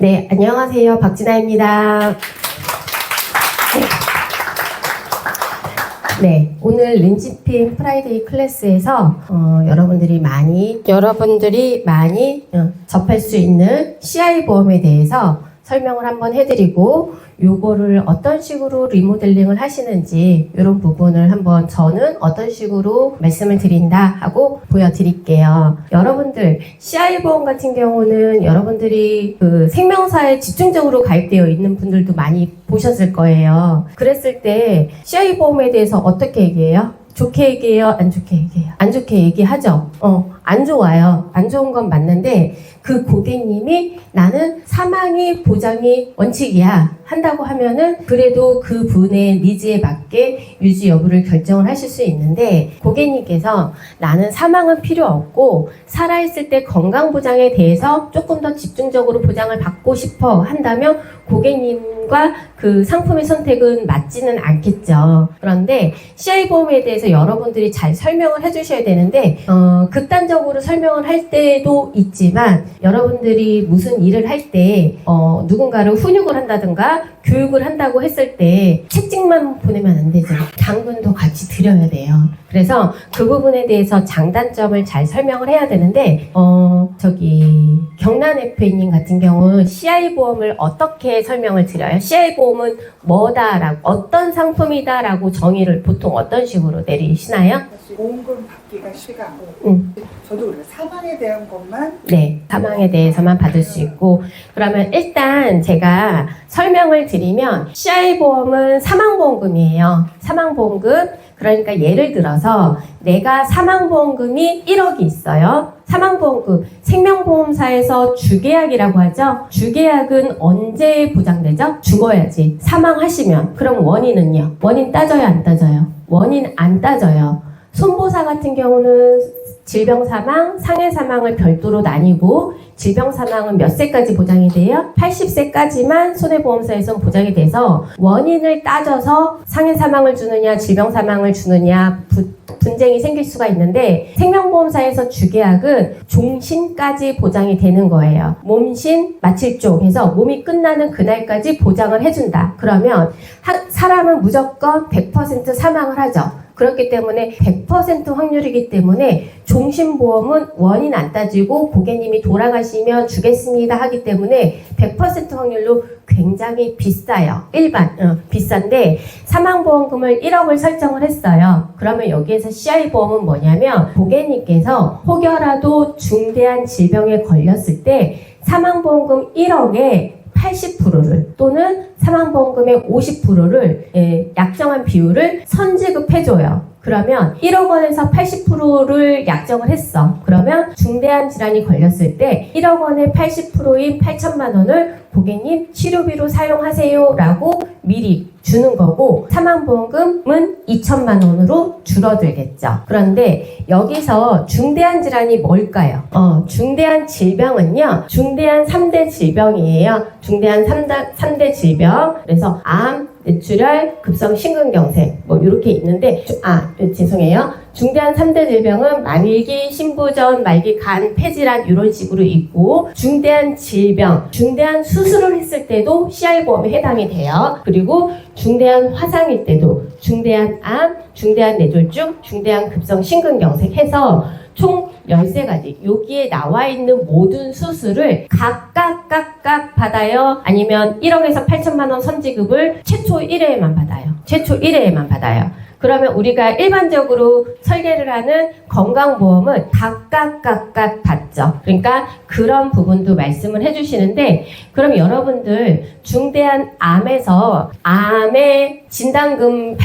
네, 안녕하세요. 박진아입니다. 네, 오늘 린치핀 프라이데이 클래스에서 여러분들이 많이 접할 수 있는 CI 보험에 대해서 설명을 한번 해드리고, 요거를 어떤 식으로 리모델링을 하시는지 이런 부분을 한번 저는 어떤 식으로 말씀을 드린다 하고 보여드릴게요. 여러분들 CI 보험 같은 경우는 여러분들이 그 생명사에 집중적으로 가입되어 있는 분들도 많이 보셨을 거예요. 그랬을 때 CI 보험에 대해서 어떻게 얘기해요? 좋게 얘기해요? 안 좋게 얘기해요? 안 좋게 얘기하죠? 안 좋아요. 안 좋은 건 맞는데 그 고객님이 나는 사망이 보장이 원칙이야 한다고 하면은 그래도 그 분의 니즈에 맞게 유지 여부를 결정을 하실 수 있는데, 고객님께서 나는 사망은 필요 없고 살아있을 때 건강 보장에 대해서 조금 더 집중적으로 보장을 받고 싶어 한다면 고객님과 그 상품의 선택은 맞지는 않겠죠. 그런데 CI 보험에 대해서 여러분들이 잘 설명을 해주셔야 되는데, 극단적으로 설명을 할 때도 있지만 여러분들이 무슨 일을 할 때 누군가를 훈육을 한다든가 교육을 한다고 했을 때 채찍만 보내면 안 되죠. 당근도 같이 드려야 돼요. 그래서 그 부분에 대해서 장단점을 잘 설명을 해야 되는데, 경란 FA님 같은 경우 CI 보험을 어떻게 설명을 드려요? CI 보험은 뭐다라고, 어떤 상품이다라고 정의를 보통 어떤 식으로 내리시나요? 보험금 받기가 싫고, 저도 그래요. 사망에 대한 것만. 네, 사망에 대해서만 받을 수 있고, 그러면 일단 제가 설명을 드리면 CI 보험은 사망보험금이에요. 사망보험금. 그러니까 예를 들어서 내가 사망보험금이 1억이 있어요. 사망보험금, 생명보험사에서 주계약이라고 하죠. 주계약은 언제 보장되죠? 죽어야지. 사망하시면. 그럼 원인은요? 원인 따져요, 안 따져요? 원인 안 따져요. 손보사 같은 경우는 질병사망, 상해사망을 별도로 나뉘고, 질병사망은 몇 세까지 보장이 돼요? 80세까지만 손해보험사에서는 보장이 돼서 원인을 따져서 상해사망을 주느냐 질병사망을 주느냐 분쟁이 생길 수가 있는데, 생명보험사에서 주계약은 종신까지 보장이 되는 거예요. 몸신 마칠종 해서 몸이 끝나는 그날까지 보장을 해준다. 그러면 사람은 무조건 100% 사망을 하죠. 그렇기 때문에 100% 확률이기 때문에 종신보험은 원인 안 따지고 고객님이 돌아가시면 주겠습니다 하기 때문에 100% 확률로 굉장히 비싸요. 비싼데 사망보험금을 1억을 설정을 했어요. 그러면 여기에서 CI보험은 뭐냐면, 고객님께서 혹여라도 중대한 질병에 걸렸을 때 사망보험금 1억에 80%를 또는 사망보험금의 50%를 약정한 비율을 선지급해줘요. 그러면 1억 원에서 80%를 약정을 했어. 그러면 중대한 질환이 걸렸을 때 1억 원의 80%인 8천만 원을 고객님 치료비로 사용하세요 라고 미리 주는 거고, 사망보험금은 2천만 원으로 줄어들겠죠. 그런데 여기서 중대한 질환이 뭘까요? 중대한 질병은요, 중대한 3대 질병이에요. 중대한 3대 질병. 그래서 암, 뇌출혈, 급성 심근경색 이렇게 있는데, 죄송해요. 중대한 3대 질병은 만일기, 신부전, 말기 간, 폐질환 이런 식으로 있고, 중대한 질병, 중대한 수술을 했을 때도 CI보험에 해당이 돼요. 그리고 중대한 화상일 때도 중대한 암, 중대한 뇌졸중, 중대한 급성 심근경색 해서 총 13가지 여기에 나와 있는 모든 수술을 각각 받아요? 아니면 1억에서 8천만 원 선지급을 최초 1회에만 받아요? 최초 1회에만 받아요. 그러면 우리가 일반적으로 설계를 하는 건강보험은 각각 받죠. 그러니까 그런 부분도 말씀을 해주시는데, 그럼 여러분들 중대한 암에서 암의 진단금을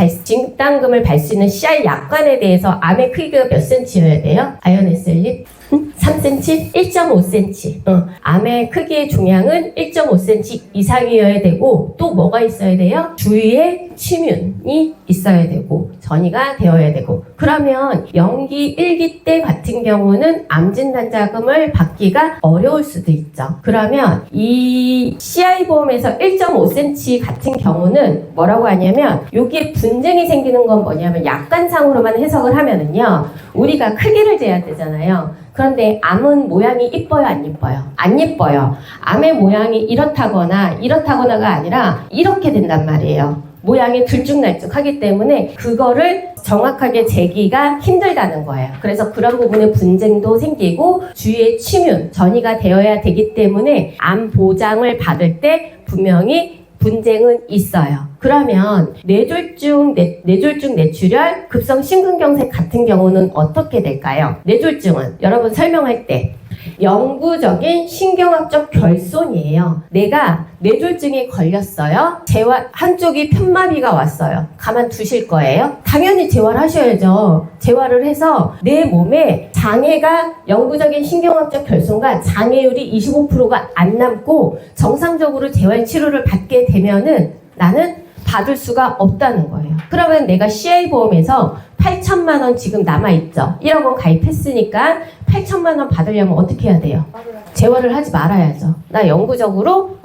받을 수 있는 CI 약관에 대해서 암의 크기가 몇 cm여야 돼요? 아연SL립? 3cm? 1.5cm. 암의 크기의 종양은 1.5cm 이상이어야 되고, 또 뭐가 있어야 돼요? 주위에 침윤이 있어야 되고, 전이가 되어야 되고, 그러면 연기 1기 때 같은 경우는 암 진단 자금을 받기가 어려울 수도 있죠. 그러면 이 CI보험에서 1.5cm 같은 경우는 뭐라고 하냐면, 여기에 분쟁이 생기는 건 뭐냐면 약관상으로만 해석을 하면은요, 우리가 크기를 재야 되잖아요. 그런데 암은 모양이 이뻐요, 안 이뻐요? 안 이뻐요. 암의 모양이 이렇다거나가 아니라 이렇게 된단 말이에요. 모양이 들쭉날쭉하기 때문에 그거를 정확하게 재기가 힘들다는 거예요. 그래서 그런 부분에 분쟁도 생기고 주위에 침윤, 전이가 되어야 되기 때문에 암 보장을 받을 때 분명히 분쟁은 있어요. 그러면 뇌졸중, 뇌출혈, 급성 심근경색 같은 경우는 어떻게 될까요? 뇌졸중은 여러분 설명할 때 영구적인 신경학적 결손이에요. 내가 뇌졸중에 걸렸어요. 재활, 한쪽이 편마비가 왔어요. 가만 두실 거예요? 당연히 재활 하셔야죠. 재활을 해서 내 몸에 장애가, 영구적인 신경학적 결손과 장애율이 25%가 안 남고 정상적으로 재활 치료를 받게 되면은 나는 받을 수가 없다는 거예요. 그러면 내가 CI보험에서 8천만 원 지금 남아있죠. 1억 원 가입했으니까 8천만 원 받으려면 어떻게 해야 돼요? 재활을 하지 말아야죠. 나 영구적으로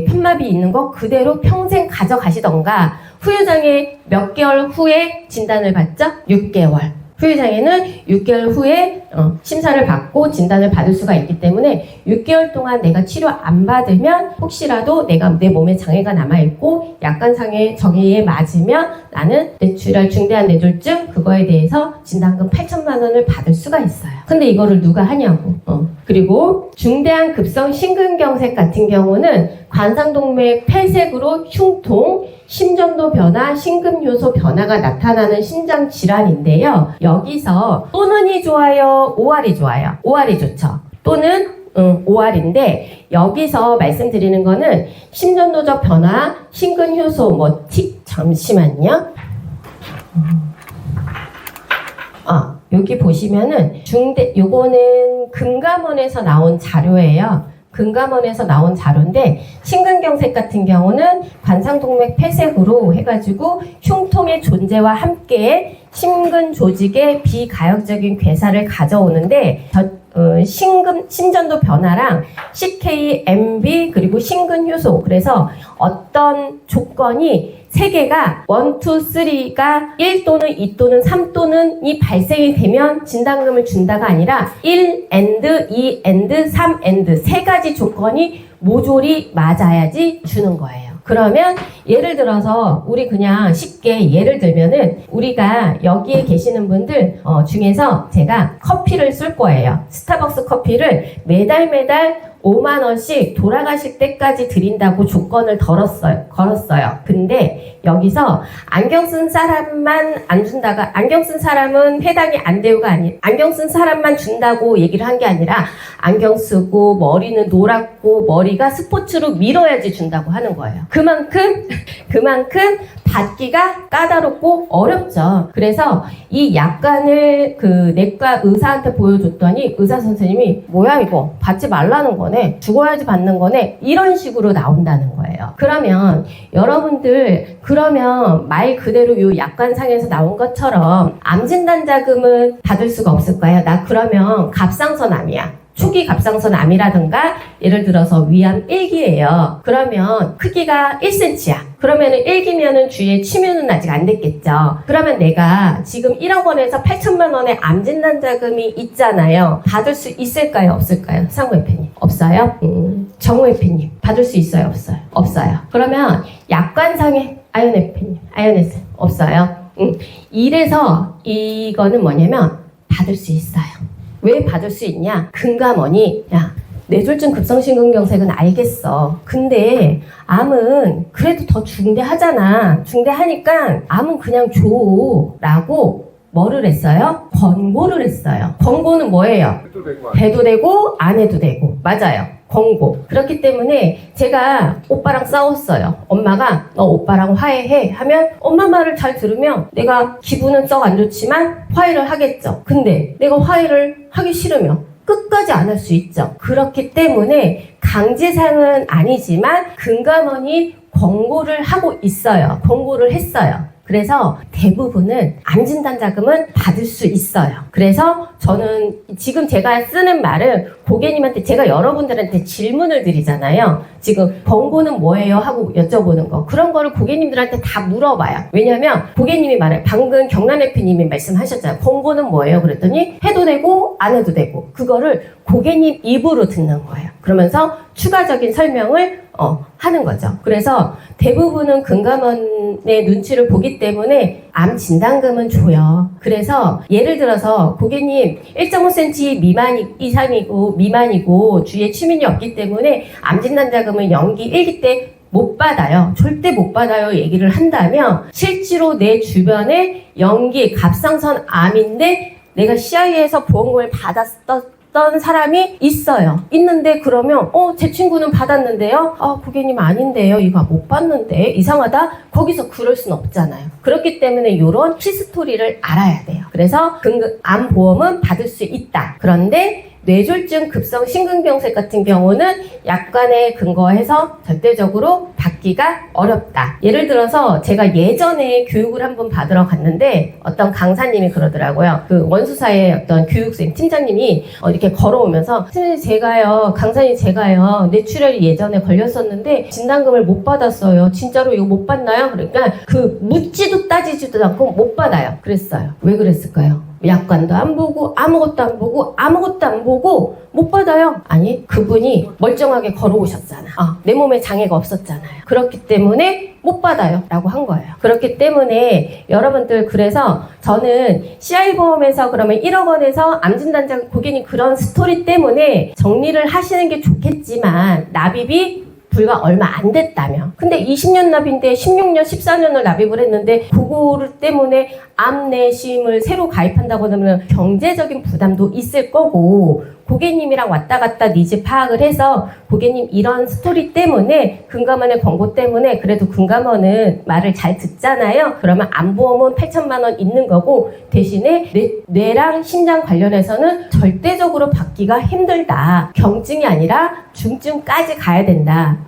편마비 있는 거 그대로 평생 가져가시던가, 후유장애 몇 개월 후에 진단을 받죠? 6개월. 후유장애는 6개월 후에 심사를 받고 진단을 받을 수가 있기 때문에 6개월 동안 내가 치료 안 받으면 혹시라도 내가 내 몸에 장애가 남아있고 약관상의 정의에 맞으면 나는 뇌출혈, 중대한 뇌졸중 그거에 대해서 진단금 8천만 원을 받을 수가 있어요. 근데 이거를 누가 하냐고. 그리고 중대한 급성 심근경색 같은 경우는 관상동맥 폐색으로 흉통, 심전도 변화, 심근효소 변화가 나타나는 심장 질환인데요. 여기서 또는이 좋아요, OR이 좋아요? OR이 좋죠. 또는 OR인데 여기서 말씀드리는 거는 심전도적 변화, 심근효소 잠시만요. 여기 보시면은 요거는 금감원에서 나온 자료예요. 금감원에서 나온 자료인데 심근경색 같은 경우는 관상동맥 폐색으로 해가지고 흉통의 존재와 함께 심근 조직의 비가역적인 괴사를 가져오는데 심전도 변화랑 CK-MB 그리고 심근효소, 그래서 어떤 조건이 세 개가 1, 2, 3가 1 또는 2 또는 3 또는이 발생이 되면 진단금을 준다가 아니라 1 and 2 and 3 and 세 가지 조건이 모조리 맞아야지 주는 거예요. 그러면 예를 들어서 우리 그냥 쉽게 예를 들면은 우리가 여기에 계시는 분들 중에서 제가 커피를 쏠 거예요. 스타벅스 커피를 매달 5만 원씩 돌아가실 때까지 드린다고 조건을 걸었어요. 근데 여기서 안경 쓴 사람만 안 준다가, 안경 쓴 사람은 해당이 안 되고가 아니, 안경 쓴 사람만 준다고 얘기를 한 게 아니라 안경 쓰고 머리는 노랗고 머리가 스포츠로 밀어야지 준다고 하는 거예요. 그만큼 받기가 까다롭고 어렵죠. 그래서 이 약관을 그 내과 의사한테 보여줬더니 의사 선생님이 뭐야 이거 받지 말라는 거네, 죽어야지 받는 거네, 이런 식으로 나온다는 거예요. 그러면 여러분들, 그러면 말 그대로 이 약관상에서 나온 것처럼 암 진단 자금은 받을 수가 없을까요? 나 그러면 갑상선암이야. 초기 갑상선 암이라든가 예를 들어서 위암 1기예요. 그러면 크기가 1cm야. 그러면은 1기면은 주위에 침윤은 아직 안 됐겠죠. 그러면 내가 지금 1억 원에서 8천만 원의 암 진단 자금이 있잖아요. 받을 수 있을까요? 없을까요? 상우 회피님. 없어요? 정우 회피님. 받을 수 있어요? 없어요? 없어요. 그러면 약관상의 아연 회피님. 아연에서 없어요. 이래서 이거는 뭐냐면 받을 수 있어요. 왜 받을 수 있냐? 금감원이 야, 뇌졸중 급성심근경색은 알겠어. 근데 암은 그래도 더 중대하잖아. 중대하니까 암은 그냥 줘. 라고 뭐를 했어요? 권고를 했어요. 권고는 뭐예요? 해도 되고 안 해도 되고. 맞아요. 권고. 그렇기 때문에 제가 오빠랑 싸웠어요. 엄마가 너 오빠랑 화해해 하면 엄마 말을 잘 들으면 내가 기분은 썩 안 좋지만 화해를 하겠죠. 근데 내가 화해를 하기 싫으면 끝까지 안 할 수 있죠. 그렇기 때문에 강제상은 아니지만 금감원이 권고를 하고 있어요. 권고를 했어요. 그래서 대부분은 암진단자금은 받을 수 있어요. 그래서 저는 지금 제가 쓰는 말은 고객님한테 제가 여러분들한테 질문을 드리잖아요. 지금 번고는 뭐예요? 하고 여쭤보는 거. 그런 거를 고객님들한테 다 물어봐요. 왜냐면 고객님이 말해요. 방금 경란F님이 말씀하셨잖아요. 번고는 뭐예요? 그랬더니 해도 되고 안 해도 되고 그거를 고객님 입으로 듣는 거예요. 그러면서 추가적인 설명을 하는 거죠. 그래서 대부분은 금감원의 눈치를 보기 때문에 암 진단금은 줘요. 그래서 예를 들어서 고객님 1.5cm 이상이고 미만이고 주위에 치민이 없기 때문에 암 진단자금은 연기 1기 때 못 받아요. 절대 못 받아요. 얘기를 한다면 실제로 내 주변에 연기 갑상선 암인데 내가 CI에서 보험금을 받았던 사람이 있어요. 있는데 그러면 제 친구는 받았는데요. 고객님 아닌데요. 이거 못 받는데 이상하다. 거기서 그럴 순 없잖아요. 그렇기 때문에 이런 히스토리를 알아야 돼요. 그래서 암 보험은 받을 수 있다. 그런데 뇌졸중 급성 심근경색 같은 경우는 약관에 근거해서 절대적으로 받기가 어렵다. 예를 들어서 제가 예전에 교육을 한번 받으러 갔는데 어떤 강사님이 그러더라고요. 그 원수사의 어떤 교육생 팀장님이 이렇게 걸어오면서 선생님 제가요, 강사님 제가요 뇌출혈이 예전에 걸렸었는데 진단금을 못 받았어요. 진짜로 이거 못 받나요? 그러니까 그 묻지도 따지지도 않고 못 받아요. 그랬어요. 왜 그랬을까요? 약관도 안 보고 아무것도 안 보고 못 받아요. 아니 그분이 멀쩡하게 걸어오셨잖아. 내 몸에 장애가 없었잖아요. 그렇기 때문에 못 받아요 라고 한 거예요. 그렇기 때문에 여러분들 그래서 저는 CI보험에서 그러면 1억 원에서 암진단자 고객님 그런 스토리 때문에 정리를 하시는 게 좋겠지만 납입이 불과 얼마 안 됐다면 근데 20년 납인데 16년 14년을 납입을 했는데 그거 때문에 암내심을 새로 가입한다고 하면 경제적인 부담도 있을 거고 고객님이랑 왔다 갔다 니즈 파악을 해서 고객님 이런 스토리 때문에 금감원의 권고 때문에 그래도 금감원은 말을 잘 듣잖아요. 그러면 암보험은 8천만 원 있는 거고 대신에 뇌랑 심장 관련해서는 절대적으로 받기가 힘들다. 경증이 아니라 중증까지 가야 된다.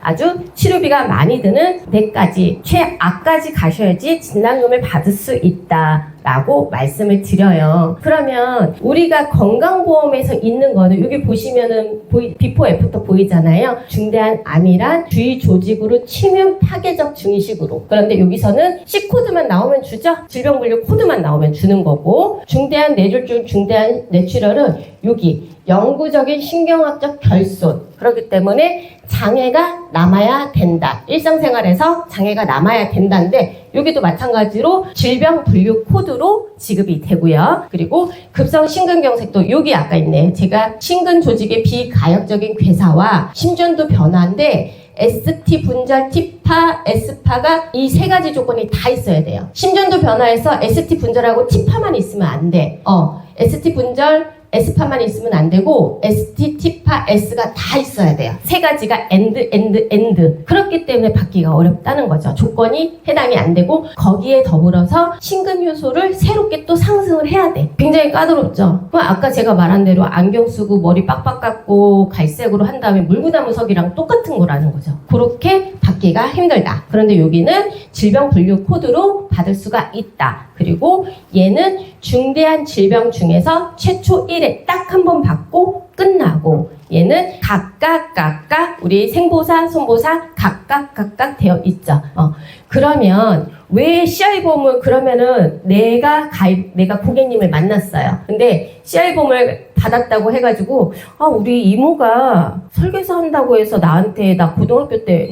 아주 치료비가 많이 드는 뇌까지 최악까지 가셔야지 진단금을 받을 수 있다 라고 말씀을 드려요. 그러면 우리가 건강보험에서 있는 거는 여기 보시면은 비포 애프터 보이잖아요. 중대한 암이란 주위 조직으로 침윤 파괴적 증식으로. 그런데 여기서는 C코드만 나오면 주죠. 질병분류 코드만 나오면 주는 거고 중대한 뇌졸중 중대한 뇌출혈은 여기 영구적인 신경학적 결손. 그렇기 때문에 장애가 남아야 된다. 일상생활에서 장애가 남아야 된다는데 여기도 마찬가지로 질병 분류 코드로 지급이 되고요. 그리고 급성 심근경색도 여기 아까 있네. 제가 심근 조직의 비가역적인 괴사와 심전도 변화인데 ST 분절, T파, S파가 이 세 가지 조건이 다 있어야 돼요. 심전도 변화에서 ST 분절하고 T파만 있으면 안 돼. ST 분절 S파만 있으면 안 되고 ST, T파, S가 다 있어야 돼요. 세 가지가 and. 그렇기 때문에 받기가 어렵다는 거죠. 조건이 해당이 안 되고 거기에 더불어서 심근 효소를 새롭게 또 상승을 해야 돼. 굉장히 까다롭죠. 그럼 아까 제가 말한 대로 안경 쓰고 머리 빡빡 깎고 갈색으로 한 다음에 물구나무석이랑 똑같은 거라는 거죠. 그렇게 받기가 힘들다. 그런데 여기는 질병 분류 코드로 받을 수가 있다. 그리고 얘는 중대한 질병 중에서 최초 1회 딱 한 번 받고 끝나고 얘는 각각 우리 생보사, 손보사 각각 되어 있죠. 그러면 왜 CI보험을 그러면은 내가 고객님을 만났어요. 근데 CI보험을 받았다고 해가지고 우리 이모가 설계사 한다고 해서 나한테 나 고등학교 때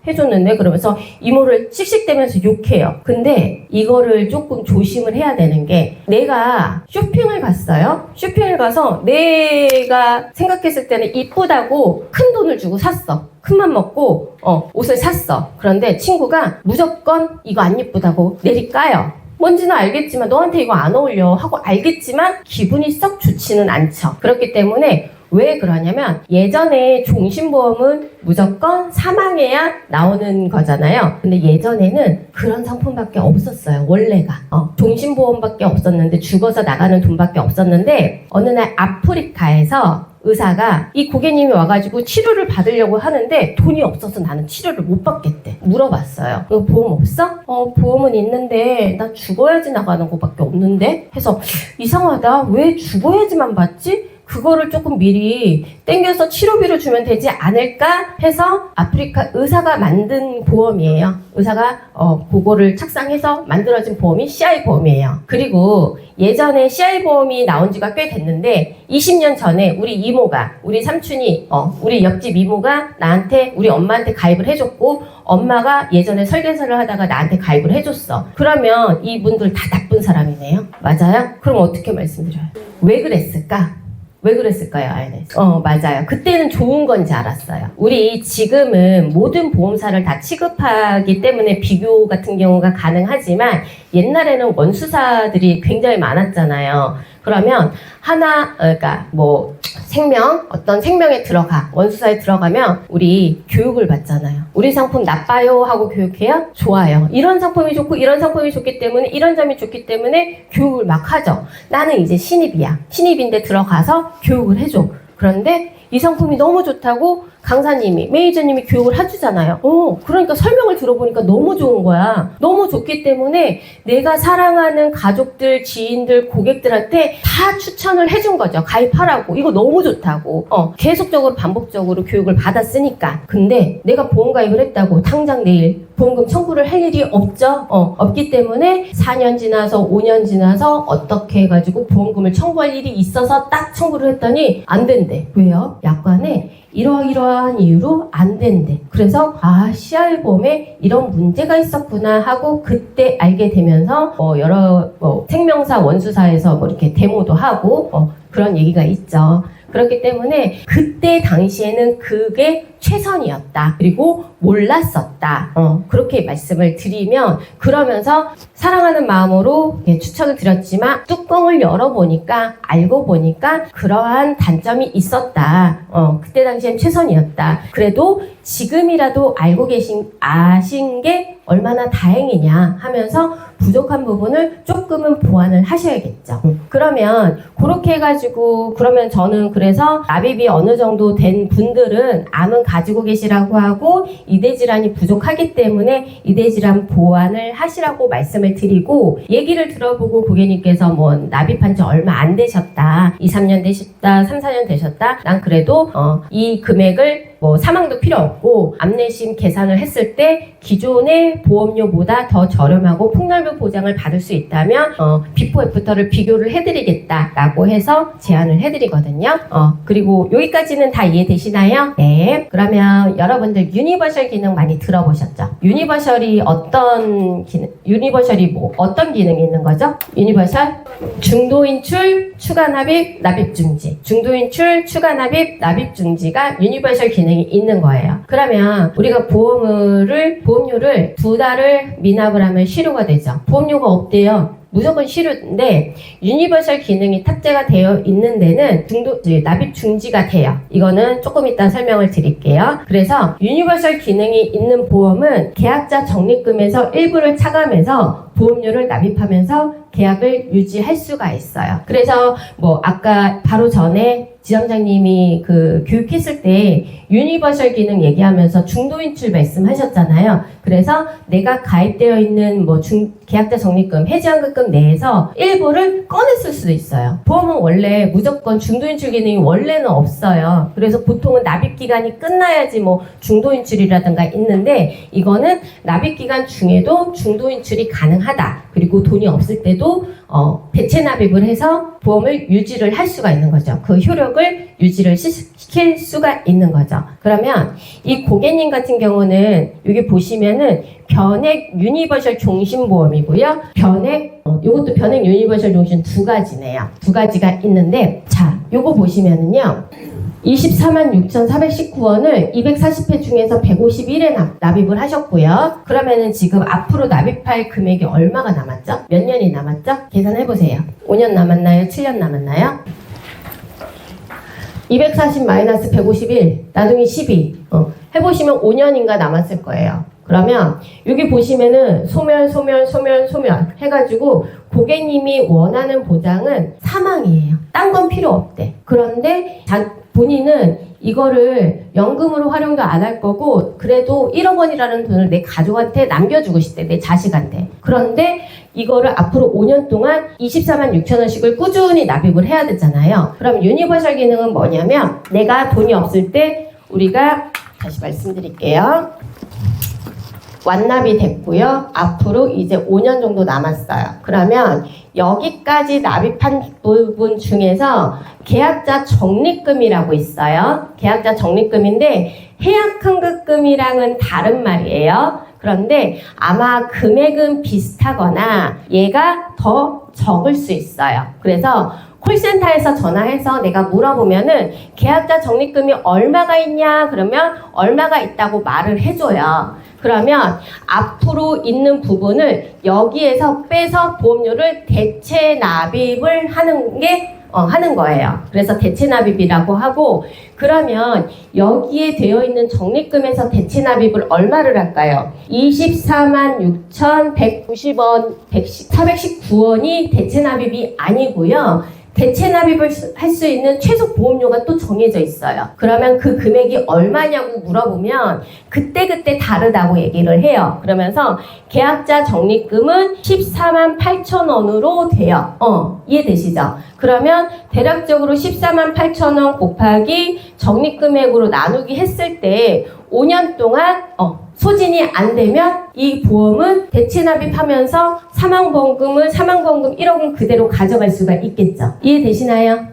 해줬는데 그러면서 이모를 씩씩대면서 욕해요. 근데 이거를 조금 조심을 해야 되는 게 내가 쇼핑을 갔어요. 쇼핑을 가서 내가 생각했을 때는 이쁘다고 큰 돈을 주고 샀어. 큰맘 먹고 옷을 샀어. 그런데 친구가 무조건 이거 안 예쁘다고 내리까요. 뭔지는 알겠지만 너한테 이거 안 어울려 하고 알겠지만 기분이 썩 좋지는 않죠. 그렇기 때문에 왜 그러냐면 예전에 종신보험은 무조건 사망해야 나오는 거잖아요. 근데 예전에는 그런 상품밖에 없었어요. 원래가 종신보험밖에 없었는데 죽어서 나가는 돈밖에 없었는데 어느 날 아프리카에서 의사가 이 고객님이 와가지고 치료를 받으려고 하는데 돈이 없어서 나는 치료를 못 받겠대. 물어봤어요. 너 보험 없어? 보험은 있는데 나 죽어야지 나가는 거밖에 없는데? 해서 이상하다. 왜 죽어야지만 받지? 그거를 조금 미리 땡겨서 치료비를 주면 되지 않을까 해서 아프리카 의사가 만든 보험이에요. 의사가 그거를 착상해서 만들어진 보험이 CI 보험이에요. 그리고 예전에 CI 보험이 나온 지가 꽤 됐는데 20년 전에 우리 이모가, 우리 삼촌이, 우리 옆집 이모가 나한테, 우리 엄마한테 가입을 해줬고 엄마가 예전에 설계사를 하다가 나한테 가입을 해줬어. 그러면 이분들 다 나쁜 사람이네요. 맞아요? 그럼 어떻게 말씀드려요? 왜 그랬을까? 왜 그랬을까요, INS? 맞아요. 그때는 좋은 건지 알았어요. 우리 지금은 모든 보험사를 다 취급하기 때문에 비교 같은 경우가 가능하지만 옛날에는 원수사들이 굉장히 많았잖아요. 그러면 그러니까 어떤 생명에 들어가, 원수사에 들어가면 우리 교육을 받잖아요. 우리 상품 나빠요 하고 교육해요? 좋아요. 이런 상품이 좋고 이런 상품이 좋기 때문에 이런 점이 좋기 때문에 교육을 막 하죠. 나는 이제 신입이야. 신입인데 들어가서 교육을 해줘. 그런데 이 상품이 너무 좋다고 강사님이, 매니저님이 교육을 해주잖아요. 그러니까 설명을 들어보니까 너무 좋은 거야. 너무 좋기 때문에 내가 사랑하는 가족들, 지인들, 고객들한테 다 추천을 해준 거죠. 가입하라고. 이거 너무 좋다고. 계속적으로 반복적으로 교육을 받았으니까. 근데 내가 보험 가입을 했다고 당장 내일 보험금 청구를 할 일이 없죠. 없기 때문에 4년 지나서 5년 지나서 어떻게 해가지고 보험금을 청구할 일이 있어서 딱 청구를 했더니 안 된대. 왜요? 약관에 이러이러한 이유로 안 된대. 그래서 CI 보험에 이런 문제가 있었구나 하고 그때 알게 되면서 여러 생명사 원수사에서 이렇게 데모도 하고 그런 얘기가 있죠. 그렇기 때문에 그때 당시에는 그게 최선이었다. 그리고 몰랐었다. 그렇게 말씀을 드리면, 그러면서 사랑하는 마음으로 추천을 드렸지만 뚜껑을 열어보니까 알고 보니까 그러한 단점이 있었다. 그때 당시엔 최선이었다. 그래도 지금이라도 아신 게 얼마나 다행이냐 하면서 부족한 부분을 조금은 보완을 하셔야겠죠. 그러면 그렇게 해가지고, 그러면 저는 그래서 납입이 어느 정도 된 분들은 암은 가지고 계시라고 하고 이대질환이 부족하기 때문에 이대질환 보완을 하시라고 말씀을 드리고, 얘기를 들어보고 고객님께서 납입한 지 얼마 안 되셨다, 2, 3년 되셨다, 3, 4년 되셨다, 난 그래도 이 금액을 사망도 필요 없고 암내심 계산을 했을 때 기존의 보험료보다 더 저렴하고 폭넓은 보장을 받을 수 있다면 비포 애프터를 비교를 해드리겠다라고 해서 제안을 해드리거든요. 그리고 여기까지는 다 이해되시나요? 네. 그러면 여러분들 유니버셜 기능 많이 들어보셨죠? 유니버셜이 어떤 기능이 있는 거죠? 유니버셜 중도 인출, 추가 납입, 납입 중지. 중도 인출, 추가 납입, 납입 중지가 유니버셜 기능이 있는 거예요. 그러면 우리가 보험료를 2달을 미납을 하면 실효가 되죠. 보험료가 없대요. 무조건 실효인데 유니버셜 기능이 탑재가 되어 있는 데는 납입 중지가 돼요. 이거는 조금 이따 설명을 드릴게요. 그래서 유니버셜 기능이 있는 보험은 계약자 적립금에서 일부를 차감해서 보험료를 납입하면서 계약을 유지할 수가 있어요. 그래서 아까 바로 전에 지점장님이 교육했을 때 유니버셜 기능 얘기하면서 중도 인출 말씀하셨잖아요. 그래서 내가 가입되어 있는 계약자 적립금, 해지환급금 내에서 일부를 꺼냈을 수도 있어요. 보험은 원래 무조건 중도 인출 기능이 원래는 없어요. 그래서 보통은 납입 기간이 끝나야지 중도 인출이라든가 있는데, 이거는 납입 기간 중에도 중도 인출이 가능하다. 그리고 돈이 없을 때도 대체 납입을 해서 보험을 유지를 할 수가 있는 거죠. 그 효력을 유지를 시킬 수가 있는 거죠. 그러면 이 고객님 같은 경우는 여기 보시면은 변액 유니버셜 종신보험이고요. 요것도 변액 유니버셜 종신 두 가지네요. 두 가지가 있는데, 자, 요거 보시면은요. 246,419원을 240회 중에서 151회 납입을 하셨고요. 그러면은 지금 앞으로 납입할 금액이 얼마가 남았죠? 몇 년이 남았죠? 계산해보세요. 5년 남았나요? 7년 남았나요? 240-151 나중에 12 해보시면 5년인가 남았을 거예요. 그러면 여기 보시면은 소멸 해가지고 고객님이 원하는 보장은 사망이에요. 딴 건 필요 없대. 그런데 본인은 이거를 연금으로 활용도 안 할 거고 그래도 1억 원이라는 돈을 내 가족한테 남겨주고 싶대. 내 자식한테. 그런데 이거를 앞으로 5년 동안 24만 6천 원씩을 꾸준히 납입을 해야 되잖아요. 그럼 유니버셜 기능은 뭐냐면 내가 돈이 없을 때 우리가 다시 말씀드릴게요. 완납이 됐고요. 앞으로 이제 5년 정도 남았어요. 그러면 여기까지 납입한 부분 중에서 계약자 적립금이라고 있어요. 계약자 적립금인데 해약환급금이랑은 다른 말이에요. 그런데 아마 금액은 비슷하거나 얘가 더 적을 수 있어요. 그래서 콜센터에서 전화해서 내가 물어보면은 계약자 적립금이 얼마가 있냐 그러면 얼마가 있다고 말을 해줘요. 그러면 앞으로 있는 부분을 여기에서 빼서 보험료를 대체 납입을 하는 거예요. 그래서 대체 납입이라고 하고 그러면 여기에 되어 있는 적립금에서 대체 납입을 얼마를 할까요? 24만 6,190원, 419원이 대체 납입이 아니고요. 대체 납입을 할 수 있는 최소 보험료가 또 정해져 있어요. 그러면 그 금액이 얼마냐고 물어보면 그때그때 다르다고 얘기를 해요. 그러면서 계약자 적립금은 14만 8천 원으로 돼요. 이해되시죠? 그러면 대략적으로 14만 8천 원 곱하기 적립금액으로 나누기 했을 때 5년 동안 소진이 안 되면 이 보험은 대체 납입하면서 사망보험금 1억은 그대로 가져갈 수가 있겠죠. 이해되시나요?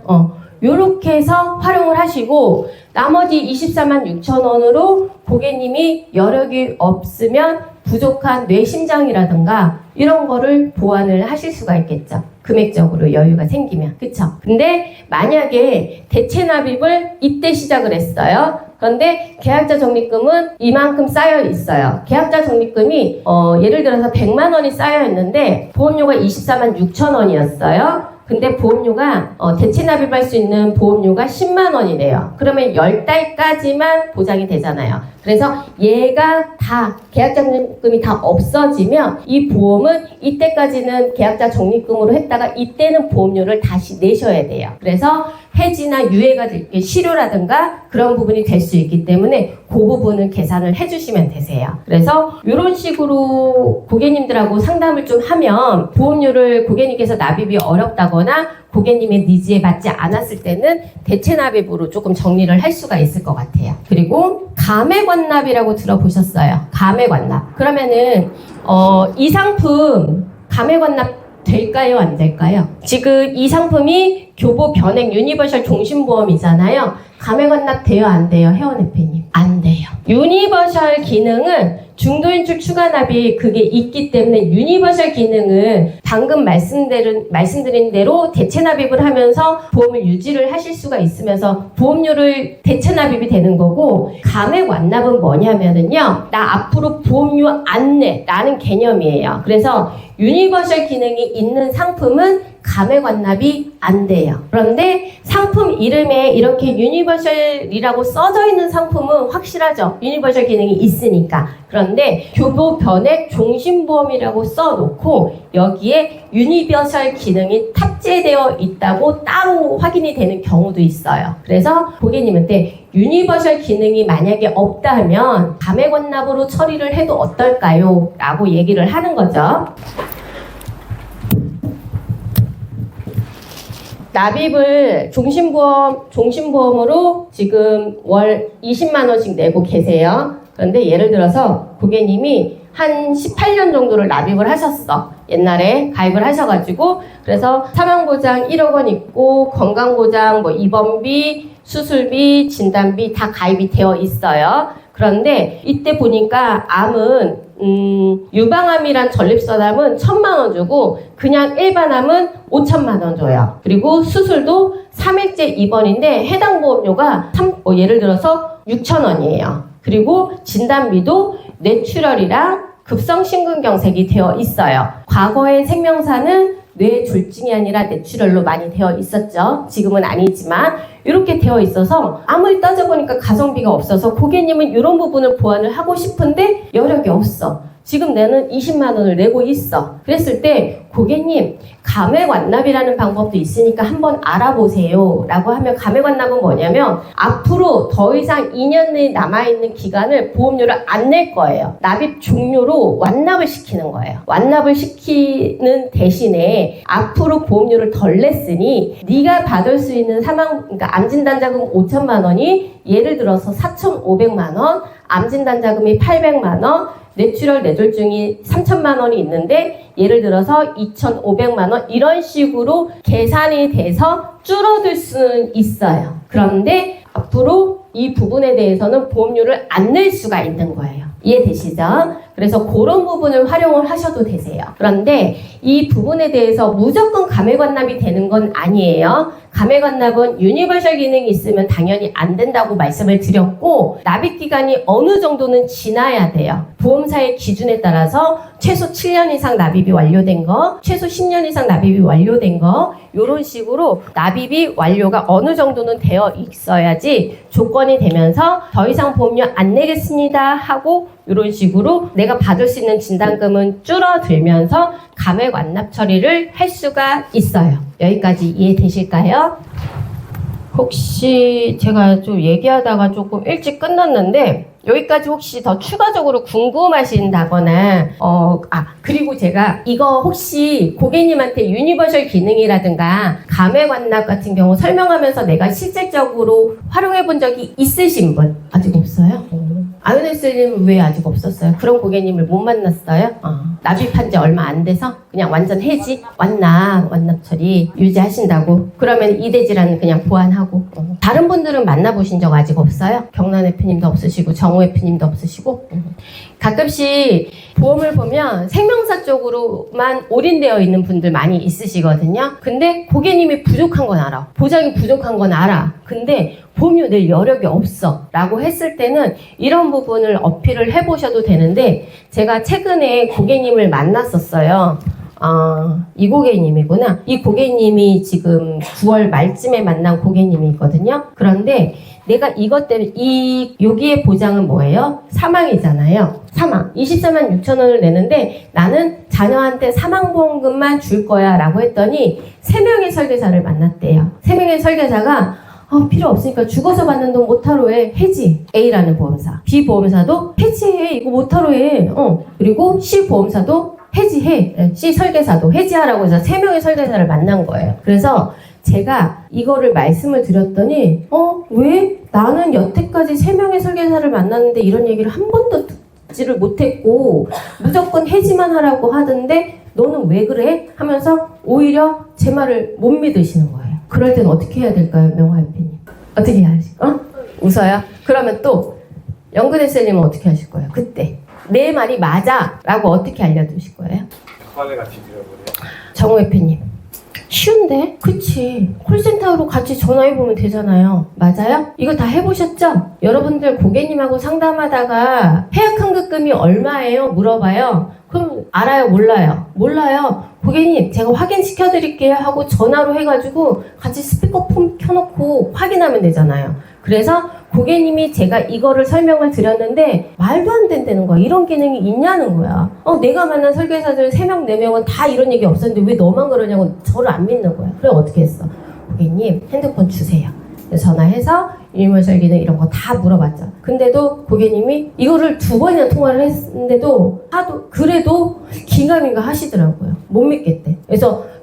요렇게 해서 활용을 하시고 나머지 24만 6천 원으로 고객님이 여력이 없으면 부족한 뇌심장이라든가 이런 거를 보완을 하실 수가 있겠죠. 금액적으로 여유가 생기면. 그쵸? 근데 만약에 대체 납입을 이때 시작을 했어요. 그런데 계약자 적립금은 이만큼 쌓여 있어요. 계약자 적립금이 예를 들어서 100만 원이 쌓여 있는데 보험료가 24만 6천 원이었어요. 근데 보험료가 대체 납입할 수 있는 보험료가 10만 원이래요. 그러면 10달까지만 보장이 되잖아요. 그래서 얘가 다 계약자 적립금이 다 없어지면 이 보험은 이때까지는 계약자 적립금으로 했다가 이때는 보험료를 다시 내셔야 돼요. 그래서 해지나 유예가 될 게 실효라든가 그런 부분이 될 수 있기 때문에 그 부분은 계산을 해주시면 되세요. 그래서 이런 식으로 고객님들하고 상담을 좀 하면 보험료를 고객님께서 납입이 어렵다거나 고객님의 니즈에 맞지 않았을 때는 대체 납입으로 조금 정리를 할 수가 있을 것 같아요. 그리고 감액완납이라고 들어보셨어요? 감액완납. 그러면은 이 상품 감액완납 될까요? 안 될까요? 지금 이 상품이 교보 변액 유니버셜 종신보험이잖아요. 감액완납 돼요? 안 돼요? 회원회피님? 안 돼요. 유니버셜 기능은 중도인출 추가납이 그게 있기 때문에 유니버셜 기능은 방금 말씀드린 대로 대체 납입을 하면서 보험을 유지를 하실 수가 있으면서 보험료를 대체 납입이 되는 거고 감액 완납은 뭐냐면은요. 나 앞으로 보험료 안 내 라는 개념이에요. 그래서 유니버셜 기능이 있는 상품은 감액 완납이 안 돼요. 그런데 상품 이름에 이렇게 유니버셜이라고 써져 있는 상품은 확실하죠. 유니버셜 기능이 있으니까. 그런데 교보 변액 종신보험이라고 써놓고 여기에 유니버셜 기능이 탑재되어 있다고 따로 확인이 되는 경우도 있어요. 그래서 고객님한테 유니버셜 기능이 만약에 없다 하면 감액 완납으로 처리를 해도 어떨까요? 라고 얘기를 하는 거죠. 납입을 종신보험으로 지금 월 20만 원씩 내고 계세요. 그런데 예를 들어서 고객님이 한 18년 정도를 납입을 하셨어. 옛날에 가입을 하셔가지고 그래서 사망보장 1억 원 있고 건강보장 입원비, 수술비, 진단비 다 가입이 되어 있어요. 그런데 이때 보니까 암은 유방암이란 전립선암은 1,000만 원 주고 그냥 일반암은 5천만 원 줘요. 그리고 수술도 3일째 입원인데 해당 보험료가 예를 들어서 6천 원이에요. 그리고 진단비도 뇌출혈이랑 급성심근경색이 되어 있어요. 과거의 생명사는 뇌졸중이 아니라 뇌출혈로 많이 되어 있었죠. 지금은 아니지만 이렇게 되어 있어서 아무리 따져보니까 가성비가 없어서 고객님은 이런 부분을 보완을 하고 싶은데 여력이 없어. 지금 나는 20만 원을 내고 있어. 그랬을 때 고객님 감액 완납이라는 방법도 있으니까 한번 알아보세요 라고 하면, 감액 완납은 뭐냐면 앞으로 더 이상 2년 내에 남아있는 기간을 보험료를 안 낼 거예요. 납입 종료로 완납을 시키는 거예요. 완납을 시키는 대신에 앞으로 보험료를 덜 냈으니 네가 받을 수 있는 그러니까 암진단자금 5천만 원이 예를 들어서 4,500만 원, 암진단자금이 800만 원, 뇌출혈 뇌졸중이 3천만 원이 있는데 예를 들어서 2,500만 원, 이런 식으로 계산이 돼서 줄어들 수는 있어요. 그런데 앞으로 이 부분에 대해서는 보험료를 안 낼 수가 있는 거예요. 이해되시죠? 그래서 그런 부분을 활용을 하셔도 되세요. 그런데 이 부분에 대해서 무조건 감액완납이 되는 건 아니에요. 감액완납은 유니버셜 기능이 있으면 당연히 안 된다고 말씀을 드렸고, 납입 기간이 어느 정도는 지나야 돼요. 보험사의 기준에 따라서 최소 7년 이상 납입이 완료된 거, 최소 10년 이상 납입이 완료된 거, 이런 식으로 납입이 완료가 어느 정도는 되어 있어야지 조건이 되면서 더 이상 보험료 안 내겠습니다 하고, 이런 식으로 내가 받을 수 있는 진단금은 줄어들면서 감액 완납 처리를 할 수가 있어요. 여기까지 이해되실까요? 혹시 제가 좀 얘기하다가 조금 일찍 끝났는데 여기까지 혹시 더 추가적으로 궁금하신다거나 그리고 제가 이거 혹시 고객님한테 유니버셜 기능이라든가 감액 완납 같은 경우 설명하면서 내가 실질적으로 활용해 본 적이 있으신 분 아직 없어요? 아유네스님은 왜 아직 없었어요? 그런 고객님을 못 만났어요? 납입한 지 얼마 안 돼서 그냥 완전 해지? 완납 처리 유지하신다고? 그러면 이대 질환은 그냥 보완하고. 다른 분들은 만나보신 적 아직 없어요? 경란 대표님도 없으시고 정우 대표님도 없으시고. 가끔씩 보험을 보면 생명사 쪽으로만 올인되어 있는 분들 많이 있으시거든요. 근데 고객님이 부족한 건 알아. 보장이 부족한 건 알아. 근데 보험료 낼 여력이 없어 라고 했을 때는 이런 부분을 어필을 해보셔도 되는데, 제가 최근에 고객님을 만났었어요. 이 고객님이구나. 이 고객님이 지금 9월 말쯤에 만난 고객님이거든요. 그런데 내가 이것 때문에 여기에 보장은 뭐예요? 사망이잖아요. 사망. 24만 6천 원을 내는데 나는 자녀한테 사망보험금만 줄 거야 라고 했더니 3명의 설계사를 만났대요. 3명의 설계사가 필요 없으니까 죽어서 받는 돈 모타로 해. 해지. A라는 보험사. B 보험사도 해지해. 이거 모타로 해. 그리고 C 보험사도 해지해. C 설계사도 해지하라고 해서 3명의 설계사를 만난 거예요. 그래서 제가 이거를 말씀을 드렸더니 왜 나는 여태까지 3명의 설계사를 만났는데 이런 얘기를 한 번도 듣지를 못했고 무조건 해지만 하라고 하던데 너는 왜 그래? 하면서 오히려 제 말을 못 믿으시는 거예요. 그럴 땐 어떻게 해야 될까요, 명화 대표님? 어떻게 해야 하실 거예요? 웃어요? 그러면 또 연근혜쌤님은 어떻게 하실 거예요? 그때 내 말이 맞아 라고 어떻게 알려주실 거예요? 화내 같이 드려보래요. 정우 대표님 쉬운데? 그치. 콜센터로 같이 전화해보면 되잖아요. 맞아요? 이거 다 해보셨죠? 여러분들 고객님하고 상담하다가 해약환급금이 얼마예요? 물어봐요. 그럼 알아요? 몰라요? 몰라요. 고객님 제가 확인시켜드릴게요 하고 전화로 해가지고 같이 스피커폰 켜놓고 확인하면 되잖아요. 그래서 고객님이 제가 이거를 설명을 드렸는데 말도 안 된다는 거야. 이런 기능이 있냐는 거야. 내가 만난 설계사들 3명, 4명은 다 이런 얘기 없었는데 왜 너만 그러냐고 저를 안 믿는 거야. 그래 어떻게 했어? 고객님 핸드폰 주세요. 전화해서 유니버셜 기능 이런 거 다 물어봤죠. 근데도 고객님이 이거를 2번이나 통화를 했는데도 그래도 긴가민가 하시더라고요. 못 믿겠대.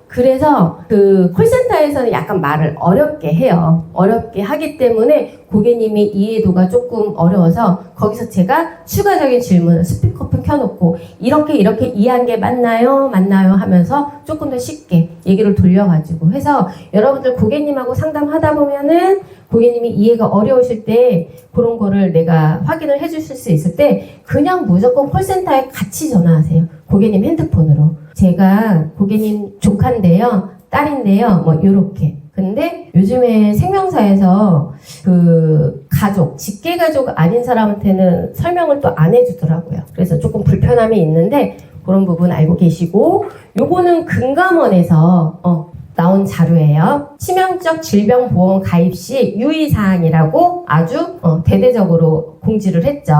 그래서 그 콜센터에서는 약간 말을 어렵게 해요. 어렵게 하기 때문에 고객님이 이해도가 조금 어려워서 거기서 제가 추가적인 질문을 스피커폰 켜놓고 이렇게 이해한 게 맞나요 하면서 조금 더 쉽게 얘기를 돌려가지고 해서 여러분들 고객님하고 상담하다 보면은 고객님이 이해가 어려우실 때 그런 거를 내가 확인을 해주실 수 있을 때 그냥 무조건 콜센터에 같이 전화하세요. 고객님 핸드폰으로. 제가 고객님 조카인데요, 딸인데요, 요렇게. 근데 요즘에 생명사에서 그 가족, 직계가족 아닌 사람한테는 설명을 또 안 해주더라고요. 그래서 조금 불편함이 있는데 그런 부분 알고 계시고, 요거는 금감원에서 나온 자료예요. 치명적 질병보험 가입 시 유의사항이라고 아주 대대적으로 공지를 했죠.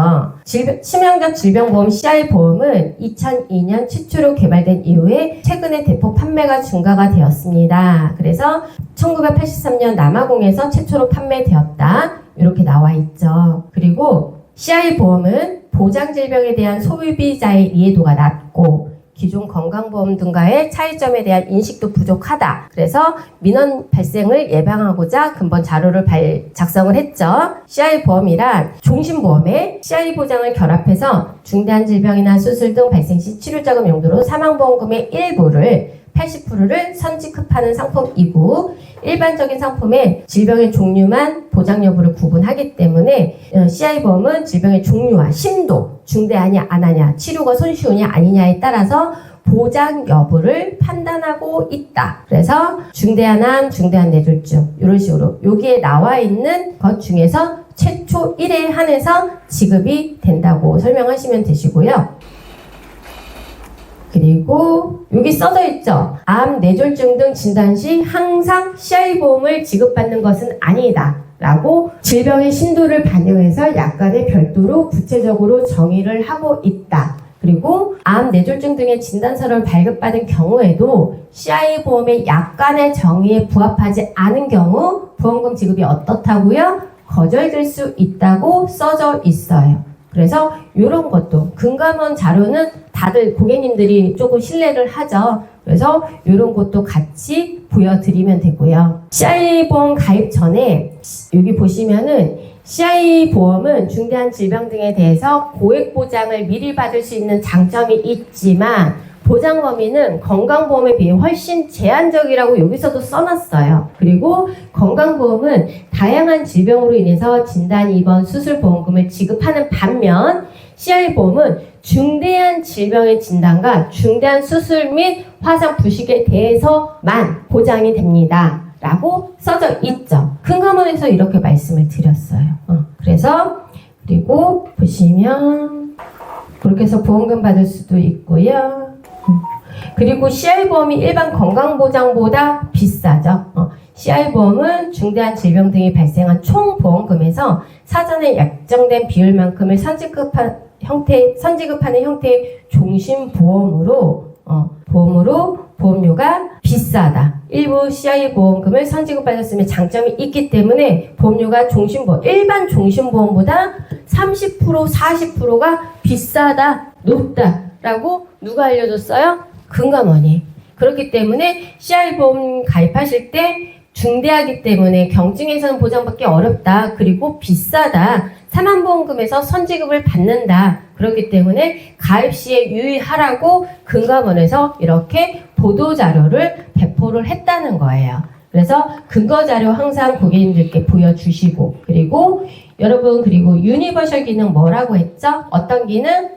치명적 질병보험 CI보험은 2002년 최초로 개발된 이후에 최근에 대폭 판매가 증가가 되었습니다. 그래서 1983년 남아공에서 최초로 판매되었다. 이렇게 나와 있죠. 그리고 CI보험은 보장질병에 대한 소비자의 이해도가 낮고 기존 건강보험 등과의 차이점에 대한 인식도 부족하다. 그래서 민원 발생을 예방하고자 근본 자료를 작성을 했죠. CI보험이란 종신보험에 CI보장을 결합해서 중대한 질병이나 수술 등 발생 시 치료자금 용도로 사망보험금의 일부를 80%를 선지급하는 상품이고 일반적인 상품에 질병의 종류만 보장 여부를 구분하기 때문에 CI보험은 질병의 종류와 심도, 중대하냐 안 하냐, 치료가 손쉬우냐 아니냐에 따라서 보장 여부를 판단하고 있다. 그래서 중대한 암, 중대한 뇌졸중 이런 식으로 여기에 나와 있는 것 중에서 최초 1회에 한해서 지급이 된다고 설명하시면 되시고요. 그리고 여기 써져 있죠. 암, 뇌졸중 등 진단 시 항상 CI보험을 지급받는 것은 아니다. 라고 질병의 심도를 반영해서 약관에 별도로 구체적으로 정의를 하고 있다. 그리고 암, 뇌졸중 등의 진단서를 발급받은 경우에도 CI보험의 약관의 정의에 부합하지 않은 경우 보험금 지급이 어떻다고요? 거절될 수 있다고 써져 있어요. 그래서 이런 것도 금감원 자료는 다들 고객님들이 조금 신뢰를 하죠. 그래서 이런 것도 같이 보여드리면 되고요. CI보험 가입 전에 여기 보시면은 CI보험은 중대한 질병 등에 대해서 고액 보장을 미리 받을 수 있는 장점이 있지만 보장 범위는 건강보험에 비해 훨씬 제한적이라고 여기서도 써놨어요. 그리고 건강보험은 다양한 질병으로 인해서 진단, 입원, 수술 보험금을 지급하는 반면 CI보험은 중대한 질병의 진단과 중대한 수술 및 화상 부식에 대해서만 보장이 됩니다. 라고 써져 있죠. 금감원에서 이렇게 말씀을 드렸어요. 그래서 그리고 보시면 그렇게 해서 보험금 받을 수도 있고요. 그리고 CI보험이 일반 건강보장보다 비싸죠. CI보험은 중대한 질병 등이 발생한 총 보험금에서 사전에 약정된 비율만큼을 선지급하는 형태의 종신보험으로 보험료가 비싸다. 일부 CI보험금을 선지급받았으면 장점이 있기 때문에 보험료가 일반 종신보험보다 30%, 40%가 비싸다, 높다라고 누가 알려줬어요? 금감원이. 그렇기 때문에 CI보험 가입하실 때 중대하기 때문에 경증에서는 보장받기 어렵다. 그리고 비싸다. 사망보험금에서 선지급을 받는다. 그렇기 때문에 가입 시에 유의하라고 금감원에서 이렇게 보도자료를 배포를 했다는 거예요. 그래서 근거자료 항상 고객님들께 보여주시고 그리고 여러분 그리고 유니버셜 기능 뭐라고 했죠? 어떤 기능?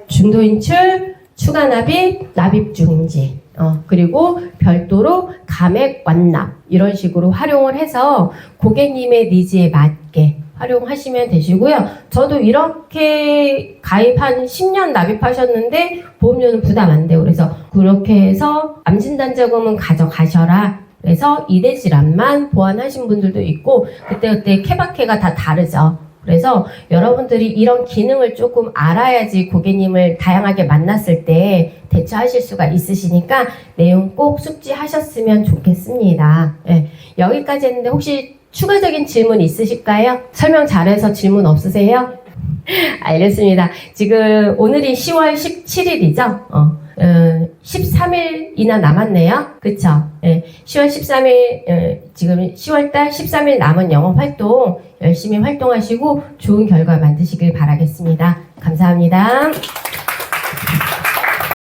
중도 인출, 추가 납입, 납입 중지. 그리고 별도로 감액 완납 이런 식으로 활용을 해서 고객님의 니즈에 맞게 활용하시면 되시고요. 저도 이렇게 가입 한 10년 납입하셨는데 보험료는 부담 안 돼요. 그래서 그렇게 해서 암진단자금은 가져가셔라. 그래서 이대 질환만 보완하신 분들도 있고 그때 케바케가 다 다르죠. 그래서 여러분들이 이런 기능을 조금 알아야지 고객님을 다양하게 만났을 때 대처하실 수가 있으시니까 내용 꼭 숙지하셨으면 좋겠습니다. 네, 여기까지 했는데 혹시 추가적인 질문 있으실까요? 설명 잘해서 질문 없으세요? 알겠습니다. 지금 오늘이 10월 17일이죠? 13일이나 남았네요. 그쵸? 네, 10월 13일, 지금 10월달 13일 남은 영업활동 열심히 활동하시고 좋은 결과 만드시길 바라겠습니다. 감사합니다.